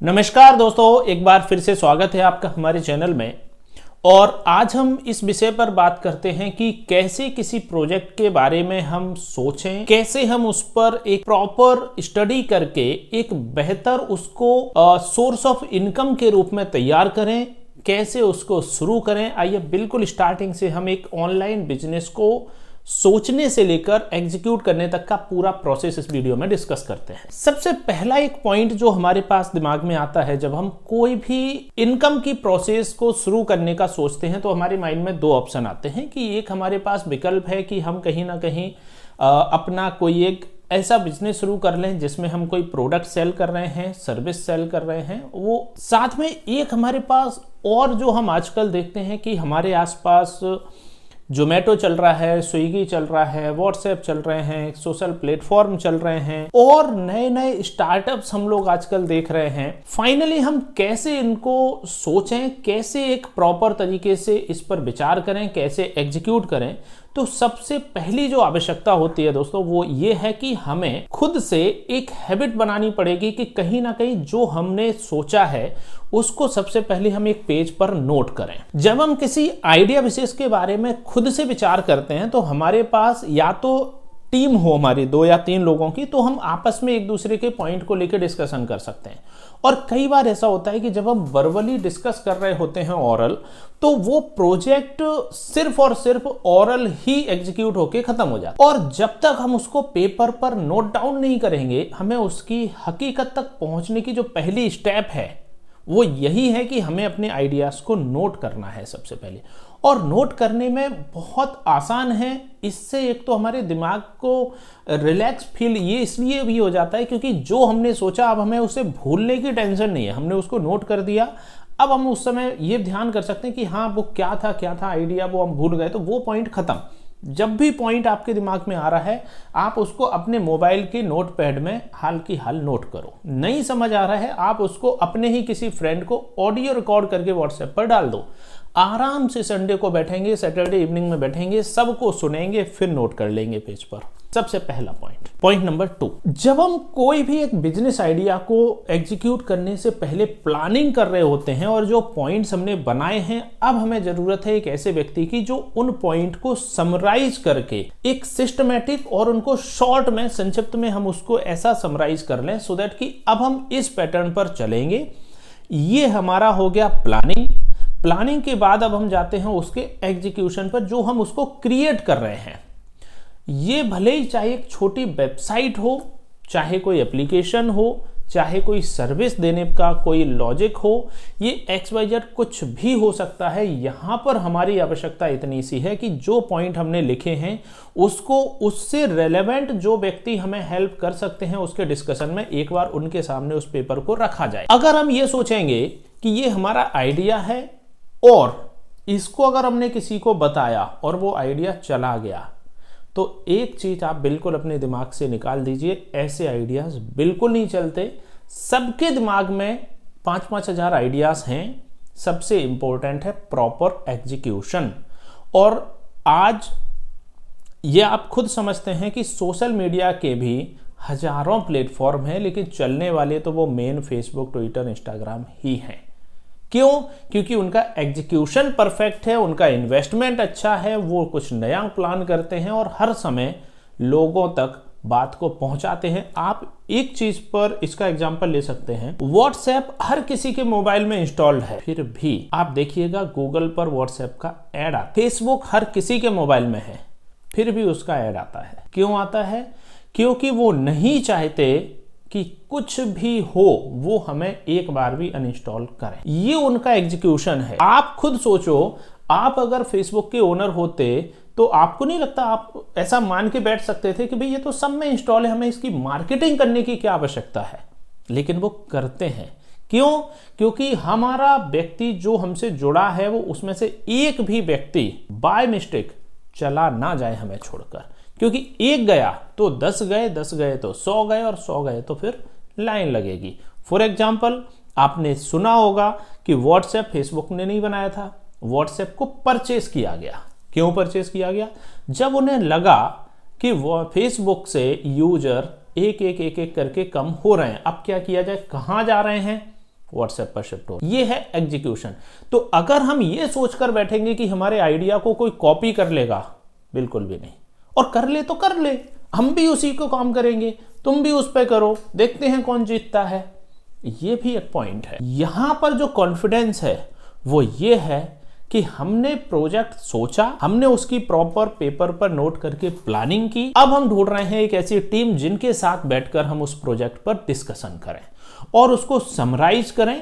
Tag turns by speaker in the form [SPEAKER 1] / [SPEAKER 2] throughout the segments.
[SPEAKER 1] नमस्कार दोस्तों, एक बार फिर से स्वागत है आपका हमारे चैनल में। और आज हम इस विषय पर बात करते हैं कि कैसे किसी प्रोजेक्ट के बारे में हम सोचें, कैसे हम उस पर एक प्रॉपर स्टडी करके एक बेहतर उसको सोर्स ऑफ इनकम के रूप में तैयार करें, कैसे उसको शुरू करें। आइए बिल्कुल स्टार्टिंग से हम एक ऑनलाइन बिजनेस को सोचने से लेकर एग्जीक्यूट करने तक का पूरा प्रोसेस इस वीडियो में डिस्कस करते हैं। सबसे पहला एक पॉइंट जो हमारे पास दिमाग में आता है जब हम कोई भी इनकम की प्रोसेस को शुरू करने का सोचते हैं, तो हमारे माइंड में दो ऑप्शन आते हैं कि एक हमारे पास विकल्प है कि हम कहीं ना कहीं अपना कोई एक ऐसा बिजनेस शुरू कर लें जिसमें हम कोई प्रोडक्ट सेल कर रहे हैं, सर्विस सेल कर रहे हैं। वो साथ में एक हमारे पास और जो हम आजकल देखते हैं कि हमारे आसपास जोमेटो चल रहा है, स्विगी चल रहा है, व्हाट्सएप चल रहे हैं, सोशल प्लेटफॉर्म चल रहे हैं और नए नए स्टार्टअप्स हम लोग आजकल देख रहे हैं। फाइनली हम कैसे इनको सोचें, कैसे एक प्रॉपर तरीके से इस पर विचार करें, कैसे एग्जीक्यूट करें। तो सबसे पहली जो आवश्यकता होती है दोस्तों वो ये है कि हमें खुद से एक हैबिट बनानी पड़ेगी कि कहीं ना कहीं जो हमने सोचा है उसको सबसे पहले हम एक पेज पर नोट करें। जब हम किसी आइडिया विशेष के बारे में खुद से विचार करते हैं तो हमारे पास या तो टीम हो हमारी 2 या 3 लोगों की, तो हम आपस में एक दूसरे के पॉइंट को लेकर डिस्कशन कर सकते हैं। और कई बार ऐसा होता है कि जब हम वर्बली डिस्कस कर रहे होते हैं ओरल, तो वो प्रोजेक्ट सिर्फ और सिर्फ ओरल ही एग्जीक्यूट होके खत्म हो जाता है। और जब तक हम उसको पेपर पर नोट डाउन नहीं करेंगे, हमें उसकी हकीकत तक पहुंचने की जो पहली स्टेप है वो यही है कि हमें अपने आइडियाज को नोट करना है सबसे पहले। और नोट करने में बहुत आसान है। इससे एक तो हमारे दिमाग को रिलैक्स फील ये इसलिए भी हो जाता है क्योंकि जो हमने सोचा अब हमें उसे भूलने की टेंशन नहीं है। हमने उसको नोट कर दिया, अब हम उस समय ये ध्यान कर सकते हैं कि हाँ वो क्या था आइडिया, वो हम भूल गए, तो वो पॉइंट खत्म। जब भी पॉइंट आपके दिमाग में आ रहा है आप उसको अपने मोबाइल के नोट पैड में हाल की हाल नोट करो। नहीं समझ आ रहा है आप उसको अपने ही किसी फ्रेंड को ऑडियो रिकॉर्ड करके व्हाट्सएप पर डाल दो। आराम से संडे को बैठेंगे, सैटरडे इवनिंग में बैठेंगे, सबको सुनेंगे, फिर नोट कर लेंगे पेज पर। सबसे पहला पॉइंट नंबर 2, जब हम कोई भी एक बिजनेस आइडिया को एग्जीक्यूट करने से पहले प्लानिंग कर रहे होते हैं और जो पॉइंट्स हमने बनाए हैं, अब हमें जरूरत है एक ऐसे व्यक्ति की जो उन पॉइंट को समराइज करके एक सिस्टमैटिक और उनको शॉर्ट में, संक्षिप्त में हम उसको ऐसा समराइज कर लें सो दैट कि अब हम इस पैटर्न पर चलेंगे। ये हमारा हो गया प्लानिंग के बाद अब हम जाते हैं उसके एग्जीक्यूशन पर, जो हम उसको क्रिएट कर रहे हैं। ये भले ही चाहे एक छोटी वेबसाइट हो, चाहे कोई एप्लीकेशन हो, चाहे कोई सर्विस देने का कोई लॉजिक हो, ये XYZ कुछ भी हो सकता है। यहां पर हमारी आवश्यकता इतनी सी है कि जो पॉइंट हमने लिखे हैं उसको उससे रेलेवेंट जो व्यक्ति हमें हेल्प कर सकते हैं उसके डिस्कशन में एक बार उनके सामने उस पेपर को रखा जाए। अगर हम ये सोचेंगे कि ये हमारा आइडिया है और इसको अगर हमने किसी को बताया और वो आइडिया चला गया, तो एक चीज आप बिल्कुल अपने दिमाग से निकाल दीजिए, ऐसे आइडियाज बिल्कुल नहीं चलते। सबके दिमाग में 5-5 हजार आइडियाज हैं। सबसे इंपॉर्टेंट है प्रॉपर एग्जीक्यूशन। और आज ये आप खुद समझते हैं कि सोशल मीडिया के भी हजारों प्लेटफॉर्म हैं, लेकिन चलने वाले तो वो मेन फेसबुक, ट्विटर, इंस्टाग्राम ही हैं। क्यों? क्योंकि उनका एग्जीक्यूशन परफेक्ट है, उनका इन्वेस्टमेंट अच्छा है, वो कुछ नया प्लान करते हैं और हर समय लोगों तक बात को पहुंचाते हैं। आप एक चीज पर इसका एग्जांपल ले सकते हैं, व्हाट्सएप हर किसी के मोबाइल में इंस्टॉल्ड है, फिर भी आप देखिएगा गूगल पर व्हाट्सएप का ऐड आता है। फेसबुक हर किसी के मोबाइल में है, फिर भी उसका ऐड आता है। क्यों आता है? क्योंकि वो नहीं चाहते कि कुछ भी हो वो हमें एक बार भी अनइंस्टॉल करें। ये उनका एग्जीक्यूशन है। आप खुद सोचो, आप अगर फेसबुक के ओनर होते तो आपको नहीं लगता आप ऐसा मान के बैठ सकते थे कि भाई ये तो सब में इंस्टॉल है, हमें इसकी मार्केटिंग करने की क्या आवश्यकता है? लेकिन वो करते हैं। क्यों? क्योंकि हमारा व्यक्ति जो हमसे जुड़ा है वो उसमें से एक भी व्यक्ति बाय मिस्टेक चला ना जाए हमें छोड़कर। क्योंकि एक गया तो 10 गए, 10 गए तो 100 गए और 100 गए तो फिर लाइन लगेगी। फॉर एग्जाम्पल, आपने सुना होगा कि व्हाट्सएप फेसबुक ने नहीं बनाया था, व्हाट्सएप को परचेस किया गया। क्यों परचेस किया गया? जब उन्हें लगा कि फेसबुक से यूजर एक एक करके कम हो रहे हैं। अब क्या किया जाए? कहां जा रहे हैं? व्हाट्सएप पर शिफ्ट हो। ये है एग्जीक्यूशन। तो अगर हम ये सोचकर बैठेंगे कि हमारे आइडिया को कोई कॉपी कर लेगा, बिल्कुल भी नहीं। और कर ले तो कर ले, हम भी उसी को काम करेंगे, तुम भी उस पर करो, देखते हैं कौन जीतता है। ये भी एक पॉइंट है। यहां पर जो कॉन्फिडेंस है वो ये है कि हमने प्रोजेक्ट सोचा, हमने उसकी प्रॉपर पेपर पर नोट करके प्लानिंग की। अब हम ढूंढ रहे हैं एक ऐसी टीम जिनके साथ बैठकर हम उस प्रोजेक्ट पर डिस्कशन करें और उसको समराइज करें,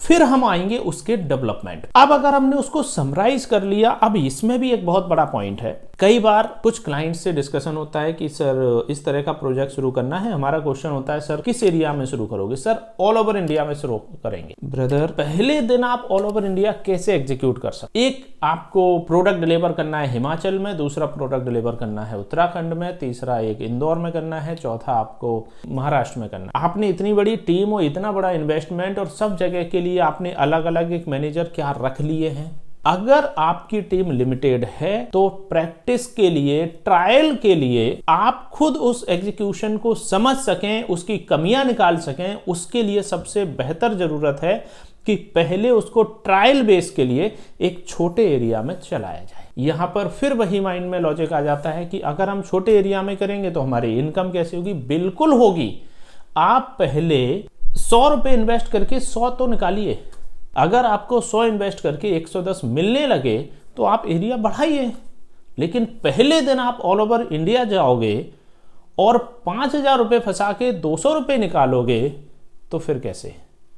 [SPEAKER 1] फिर हम आएंगे उसके डेवलपमेंट। अब अगर हमने उसको समराइज कर लिया, अब इसमें भी एक बहुत बड़ा पॉइंट है। कई बार कुछ क्लाइंट से डिस्कशन होता है कि सर इस तरह का प्रोजेक्ट शुरू करना है। हमारा क्वेश्चन होता है सर किस एरिया में शुरू करोगे? सर ऑल ओवर इंडिया में शुरू करेंगे। ब्रदर, पहले दिन आप ऑल ओवर इंडिया कैसे एग्जीक्यूट कर सकते? एक आपको प्रोडक्ट डिलीवर करना है हिमाचल में, दूसरा प्रोडक्ट डिलीवर करना है उत्तराखंड में, तीसरा एक इंदौर में करना है, चौथा आपको महाराष्ट्र में करना है। आपने इतनी बड़ी टीम और इतना बड़ा इन्वेस्टमेंट और सब जगह के लिए आपने अलग अलग एक मैनेजर क्या रख लिए हैं। अगर आपकी टीम लिमिटेड है तो प्रैक्टिस के लिए, ट्रायल के लिए आप खुद उस एग्जीक्यूशन को समझ सकें, उसकी कमियां निकाल सकें, उसके लिए सबसे बेहतर जरूरत है कि पहले उसको ट्रायल बेस के लिए एक छोटे एरिया में चलाया जाए। यहां पर फिर वही माइंड में लॉजिक आ जाता है कि अगर हम छोटे एरिया में करेंगे तो हमारी इनकम कैसे होगी? बिल्कुल होगी। आप पहले 100 रुपए इन्वेस्ट करके 100 तो निकालिए। अगर आपको 100 इन्वेस्ट करके 110 मिलने लगे तो आप एरिया बढ़ाइए, लेकिन पहले दिन आप ऑल ओवर इंडिया जाओगे और 5,000 रुपए फंसा के 200 रुपए निकालोगे तो फिर कैसे?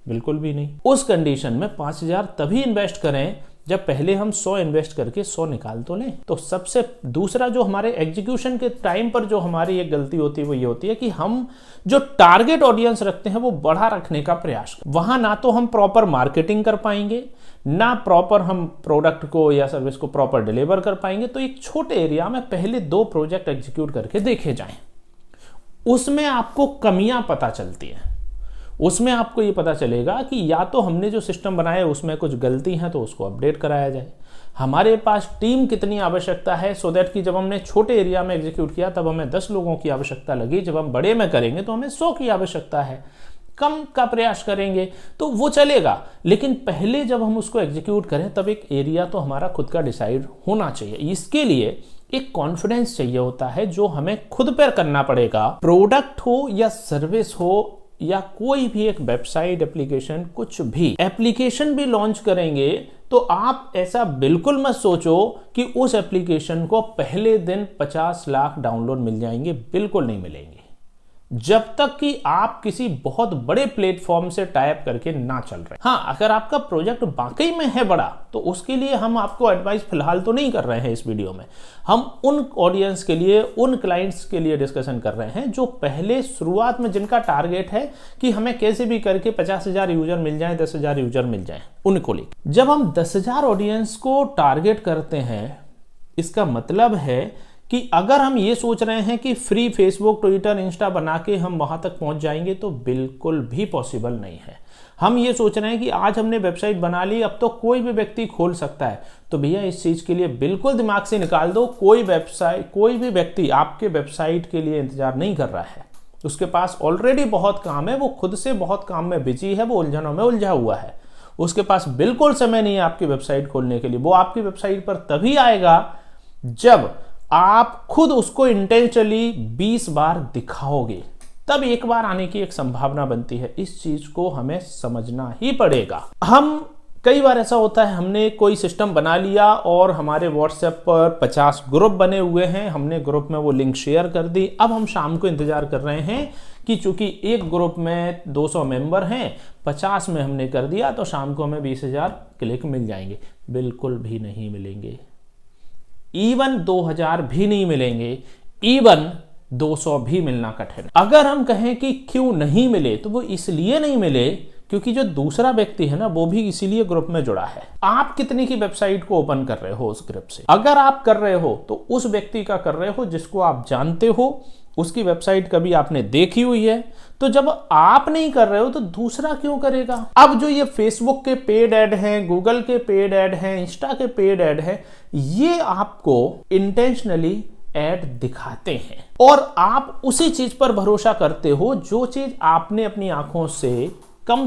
[SPEAKER 1] बिल्कुल भी नहीं। उस कंडीशन में 5,000 तभी इन्वेस्ट करें जब पहले हम 100 इन्वेस्ट करके 100 निकाल तो लें। तो सबसे दूसरा जो हमारे एग्जीक्यूशन के टाइम पर जो हमारी एक गलती होती है वो ये होती है कि हम जो टारगेट ऑडियंस रखते हैं वो बड़ा रखने का प्रयास करते हैं। वहां ना तो हम प्रॉपर मार्केटिंग कर पाएंगे, ना प्रॉपर हम प्रोडक्ट को या सर्विस को प्रॉपर डिलीवर कर पाएंगे। तो एक छोटे एरिया में पहले 2 प्रोजेक्ट एग्जीक्यूट करके देखे जाएं। उसमें आपको कमियां पता चलती हैं। उसमें आपको ये पता चलेगा कि या तो हमने जो सिस्टम बनाया उसमें कुछ गलती है तो उसको अपडेट कराया जाए। हमारे पास टीम कितनी आवश्यकता है सो दैट कि जब हमने छोटे एरिया में एग्जीक्यूट किया तब हमें 10 लोगों की आवश्यकता लगी, जब हम बड़े में करेंगे तो हमें 100 की आवश्यकता है। कम का प्रयास करेंगे तो वो चलेगा, लेकिन पहले जब हम उसको एग्जीक्यूट करें तब एक एरिया तो हमारा खुद का डिसाइड होना चाहिए। इसके लिए एक कॉन्फिडेंस चाहिए होता है जो हमें खुद पर करना पड़ेगा। प्रोडक्ट हो या सर्विस हो या कोई भी एक वेबसाइट, एप्लीकेशन, कुछ भी एप्लीकेशन भी लॉन्च करेंगे तो आप ऐसा बिल्कुल मत सोचो कि उस एप्लीकेशन को पहले दिन 50 लाख डाउनलोड मिल जाएंगे। बिल्कुल नहीं मिलेंगे जब तक कि आप किसी बहुत बड़े प्लेटफॉर्म से टाइप करके ना चल रहे। हाँ, अगर आपका प्रोजेक्ट वाकई में है बड़ा तो उसके लिए हम आपको एडवाइस फिलहाल तो नहीं कर रहे हैं इस वीडियो में। हम उन ऑडियंस के लिए, उन क्लाइंट्स के लिए डिस्कशन कर रहे हैं जो पहले शुरुआत में जिनका टारगेट है कि हमें कैसे भी करके 50,000 यूजर मिल जाए, 10,000 यूजर मिल जाए, उनको लेकर। जब हम 10,000 ऑडियंस को टारगेट करते हैं, इसका मतलब है कि अगर हम ये सोच रहे हैं कि फ्री फेसबुक, ट्विटर, इंस्टा बना के हम वहां तक पहुंच जाएंगे तो बिल्कुल भी पॉसिबल नहीं है। हम ये सोच रहे हैं कि आज हमने वेबसाइट बना ली, अब तो कोई भी व्यक्ति खोल सकता है, तो भैया इस चीज के लिए बिल्कुल दिमाग से निकाल दो। कोई भी व्यक्ति आपके वेबसाइट के लिए इंतजार नहीं कर रहा है। उसके पास ऑलरेडी बहुत काम है, वो खुद से बहुत काम में बिजी है, वो उलझनों में उलझा हुआ है। उसके पास बिल्कुल समय नहीं है आपकी वेबसाइट खोलने के लिए। वो आपकी वेबसाइट पर तभी आएगा जब आप खुद उसको इंटेंशनली 20 बार दिखाओगे, तब एक बार आने की एक संभावना बनती है। इस चीज को हमें समझना ही पड़ेगा। हम कई बार ऐसा होता है, हमने कोई सिस्टम बना लिया और हमारे व्हाट्सएप पर 50 ग्रुप बने हुए हैं, हमने ग्रुप में वो लिंक शेयर कर दी। अब हम शाम को इंतजार कर रहे हैं कि चूंकि एक ग्रुप में 200 मेंबर हैं, 50 में हमने कर दिया तो शाम को हमें 20,000 क्लिक मिल जाएंगे। बिल्कुल भी नहीं मिलेंगे। इवन 2,000 भी नहीं मिलेंगे, इवन 200 भी मिलना कठिन। अगर हम कहें कि क्यों नहीं मिले तो वो इसलिए नहीं मिले क्योंकि जो दूसरा व्यक्ति है ना वो भी इसीलिए ग्रुप में जुड़ा है। आप कितने की वेबसाइट को ओपन कर रहे हो उस ग्रुप से? अगर आप कर रहे हो तो उस व्यक्ति का कर रहे हो जिसको आप जानते हो, उसकी वेबसाइट कभी आपने देखी हुई है। तो जब आप नहीं कर रहे हो तो दूसरा क्यों करेगा? अब जो ये फेसबुक के पेड ऐड हैं, गूगल के पेड ऐड हैं, इंस्टा के पेड ऐड हैं, ये आपको इंटेंशनली ऐड दिखाते हैं और आप उसी चीज पर भरोसा करते हो जो चीज आपने अपनी आंखों से कम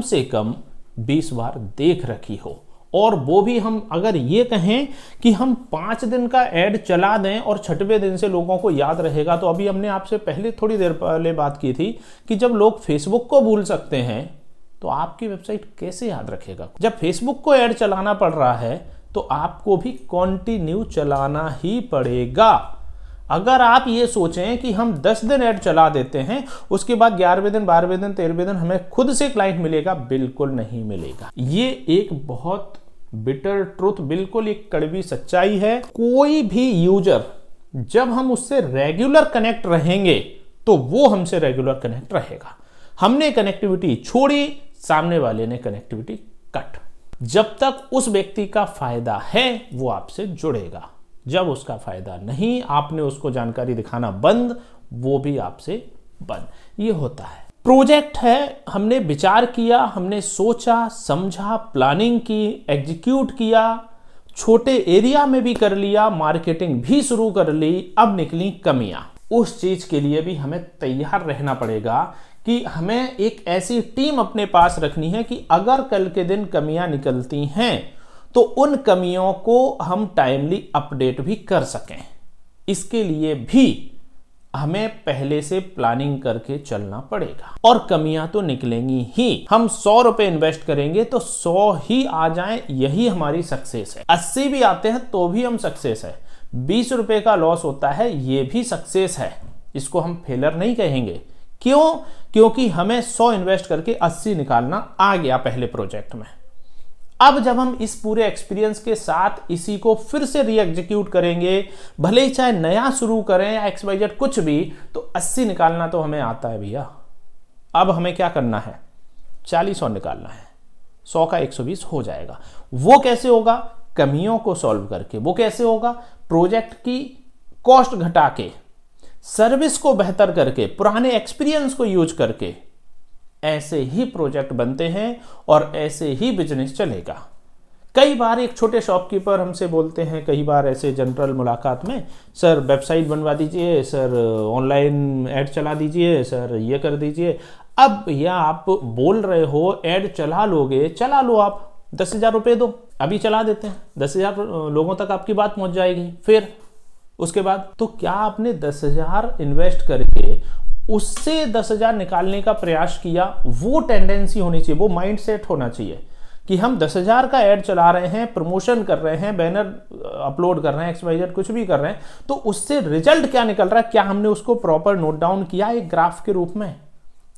[SPEAKER 1] 20 बार देख रखी हो, और वो भी हम अगर ये कहें कि हम 5 दिन का ऐड चला दें और 6वें दिन से लोगों को याद रहेगा, तो अभी हमने आपसे पहले थोड़ी देर पहले बात की थी कि जब लोग फेसबुक को भूल सकते हैं तो आपकी वेबसाइट कैसे याद रखेगा। जब फेसबुक को ऐड चलाना पड़ रहा है तो आपको भी कंटिन्यू चलाना ही पड़ेगा। अगर आप ये सोचें कि हम 10 दिन ऐड चला देते हैं, उसके बाद 11वें दिन 12वें दिन 13वें दिन हमें खुद से क्लाइंट मिलेगा, बिल्कुल नहीं मिलेगा। ये एक बहुत बिटर ट्रुथ, बिल्कुल एक कड़वी सच्चाई है। कोई भी यूजर जब हम उससे रेगुलर कनेक्ट रहेंगे तो वो हमसे रेगुलर कनेक्ट रहेगा। हमने कनेक्टिविटी छोड़ी, सामने वाले ने कनेक्टिविटी कट। जब तक उस व्यक्ति का फायदा है वो आपसे जुड़ेगा, जब उसका फायदा नहीं, आपने उसको जानकारी दिखाना बंद, वो भी आपसे बंद। ये होता है। प्रोजेक्ट है, हमने विचार किया, हमने सोचा समझा, प्लानिंग की, एग्जीक्यूट किया, छोटे एरिया में भी कर लिया, मार्केटिंग भी शुरू कर ली, अब निकली कमियां। उस चीज के लिए भी हमें तैयार रहना पड़ेगा कि हमें एक ऐसी टीम अपने पास रखनी है कि अगर कल के दिन कमियां निकलती हैं तो उन कमियों को हम टाइमली अपडेट भी कर सकें। इसके लिए भी हमें पहले से प्लानिंग करके चलना पड़ेगा। और कमियां तो निकलेंगी ही। हम 100 रुपए इन्वेस्ट करेंगे तो 100 ही आ जाएं, यही हमारी सक्सेस है। 80 भी आते हैं तो भी हम सक्सेस है। 20 रुपए का लॉस होता है, ये भी सक्सेस है, इसको हम फेलर नहीं कहेंगे। क्यों? क्योंकि हमें 100 इन्वेस्ट करके 80 निकालना आ गया पहले प्रोजेक्ट में। अब जब हम इस पूरे एक्सपीरियंस के साथ इसी को फिर से री एग्जीक्यूट करेंगे, भले ही चाहे नया शुरू करें या XYZ कुछ भी, तो 80 निकालना तो हमें आता है भैया। अब हमें क्या करना है? 40 और निकालना है। 100 का 120 हो जाएगा। वो कैसे होगा? कमियों को सॉल्व करके। वो कैसे होगा? प्रोजेक्ट की कॉस्ट घटा के, सर्विस को बेहतर करके, पुराने एक्सपीरियंस को यूज करके। ऐसे ही प्रोजेक्ट बनते हैं और ऐसे ही बिजनेस चलेगा। कई बार एक छोटे शॉपकीपर हमसे बोलते हैं, कई बार ऐसे जनरल मुलाकात में, सर वेबसाइट बनवा दीजिए, सर ऑनलाइन ऐड चला दीजिए, सर ये कर दीजिए। अब भैया आप बोल रहे हो ऐड चला लोगे, चला लो, आप 10,000 रुपये दो, अभी चला देते हैं, 10,000 लोगों तक आपकी बात पहुंच जाएगी। फिर उसके बाद तो क्या आपने 10,000 इन्वेस्ट करके उससे 10,000 निकालने का प्रयास किया? वो टेंडेंसी होनी चाहिए, वो माइंडसेट होना चाहिए कि हम 10,000 का ऐड चला रहे हैं, प्रमोशन कर रहे हैं, बैनर अपलोड कर रहे हैं, XYZ कुछ भी कर रहे हैं, तो उससे रिजल्ट क्या निकल रहा है, क्या हमने उसको प्रॉपर नोट डाउन किया एक ग्राफ के रूप में?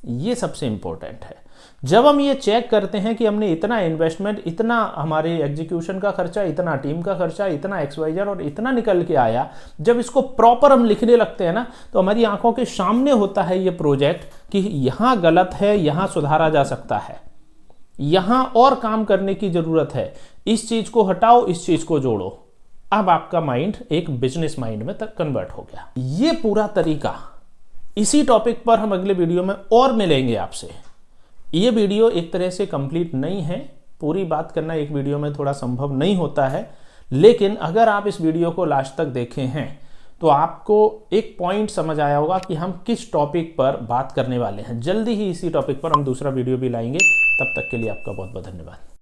[SPEAKER 1] ये सबसे इंपॉर्टेंट है। जब हम ये चेक करते हैं कि हमने इतना इन्वेस्टमेंट, इतना हमारे एग्जीक्यूशन का खर्चा, इतना टीम का खर्चा, इतना XYZ और इतना निकल के आया, जब इसको प्रॉपर हम लिखने लगते हैं ना, तो हमारी आंखों के सामने होता है ये प्रोजेक्ट कि यहाँ गलत है, यहाँ सुधारा जा सकता है, यहाँ और काम करने की जरूरत है, इस चीज को हटाओ, इस चीज को जोड़ो। अब आपका माइंड एक बिजनेस माइंड में तक कन्वर्ट हो गया। ये पूरा तरीका, इसी टॉपिक पर हम अगले वीडियो में और मिलेंगे आपसे। ये वीडियो एक तरह से कंप्लीट नहीं है, पूरी बात करना एक वीडियो में थोड़ा संभव नहीं होता है, लेकिन अगर आप इस वीडियो को लास्ट तक देखे हैं तो आपको एक पॉइंट समझ आया होगा कि हम किस टॉपिक पर बात करने वाले हैं। जल्दी ही इसी टॉपिक पर हम दूसरा वीडियो भी लाएंगे। तब तक के लिए आपका बहुत बहुत धन्यवाद।